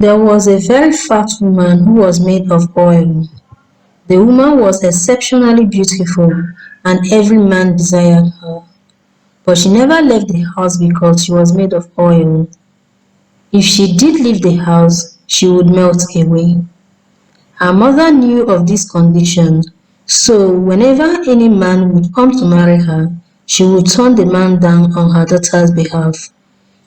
There was a very fat woman who was made of oil. The woman was exceptionally beautiful, and every man desired her. But she never left the house because she was made of oil. If she did leave the house, she would melt away. Her mother knew of this condition, so whenever any man would come to marry her, she would turn the man down on her daughter's behalf.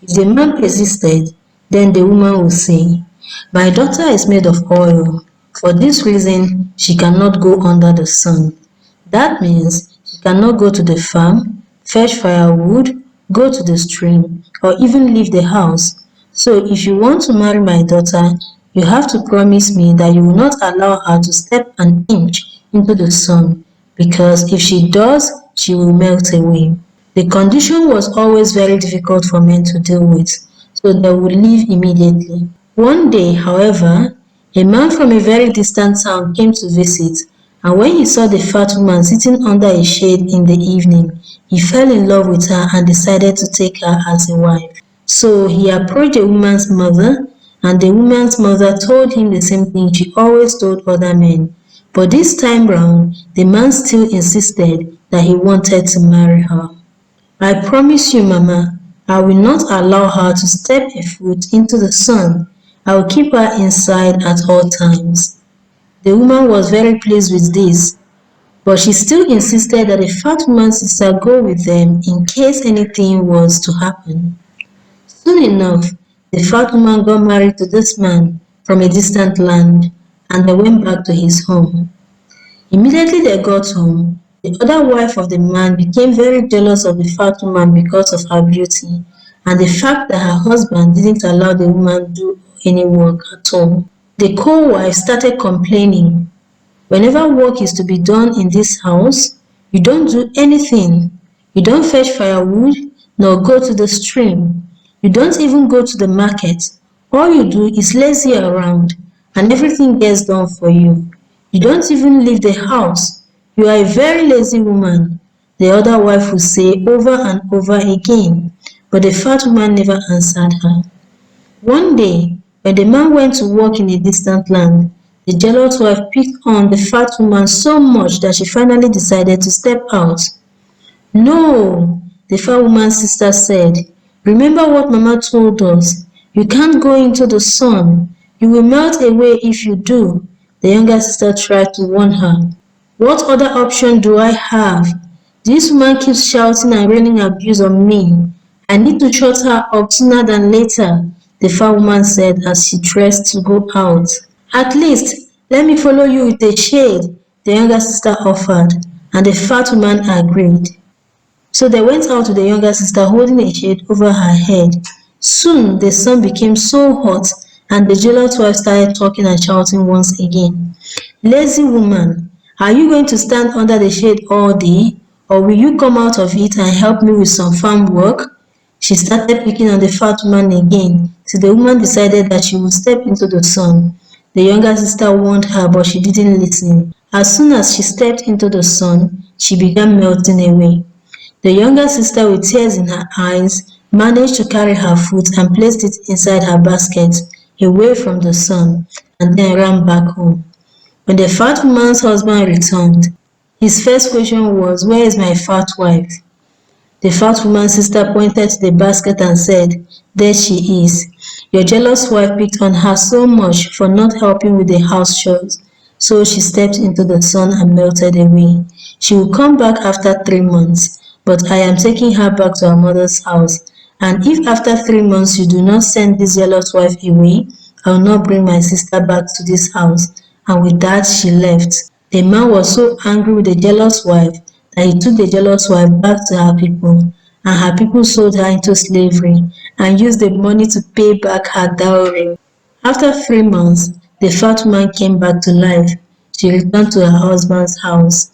If the man persisted, then the woman would say, "My daughter is made of oil. For this reason, she cannot go under the sun." That means she cannot go to the farm, fetch firewood, go to the stream, or even leave the house. So if you want to marry my daughter, you have to promise me that you will not allow her to step an inch into the sun, because if she does, she will melt away. The condition was always very difficult for men to deal with, so they would leave immediately. One day, however, a man from a very distant town came to visit, and when he saw the fat woman sitting under a shade in the evening, he fell in love with her and decided to take her as a wife. So he approached the woman's mother, and the woman's mother told him the same thing she always told other men. But this time round, the man still insisted that he wanted to marry her. "I promise you, Mama, I will not allow her to step a foot into the sun. I will keep her inside at all times." The woman was very pleased with this, but she still insisted that the fat woman's sister go with them in case anything was to happen. Soon enough, the fat woman got married to this man from a distant land, and they went back to his home. Immediately they got home, the other wife of the man became very jealous of the fat woman because of her beauty and the fact that her husband didn't allow the woman do any work at all. The co-wife started complaining, "Whenever work is to be done in this house, you don't do anything. You don't fetch firewood nor go to the stream. You don't even go to the market. All you do is lazy around and everything gets done for you. You don't even leave the house. You are a very lazy woman," the other wife would say over and over again, but the fat woman never answered her. One day, when the man went to work in a distant land, the jealous wife picked on the fat woman so much that she finally decided to step out. "No," the fat woman's sister said. "Remember what Mama told us. You can't go into the sun. You will melt away if you do." The younger sister tried to warn her. "What other option do I have? This woman keeps shouting and raining abuse on me. I need to shut her up sooner than later," the fat woman said as she dressed to go out. "At least, let me follow you with a shade," the younger sister offered, and the fat woman agreed. So they went out with the younger sister holding a shade over her head. Soon the sun became so hot, and the jealous wife started talking and shouting once again. "Lazy woman, are you going to stand under the shade all day, or will you come out of it and help me with some farm work?" She started picking on the fat woman again, till the woman decided that she would step into the sun. The younger sister warned her, but she didn't listen. As soon as she stepped into the sun, she began melting away. The younger sister, with tears in her eyes, managed to carry her foot and placed it inside her basket, away from the sun, and then ran back home. When the fat woman's husband returned, his first question was, "Where is my fat wife?" The fat woman's sister pointed to the basket and said, "There she is. Your jealous wife picked on her so much for not helping with the house chores, so she stepped into the sun and melted away. She will come back after 3 months, but I am taking her back to her mother's house. And if after 3 months you do not send this jealous wife away, I will not bring my sister back to this house." And with that, she left. The man was so angry with the jealous wife that he took the jealous wife back to her people, and her people sold her into slavery and used the money to pay back her dowry. After 3 months, the fat woman came back to life. She returned to her husband's house.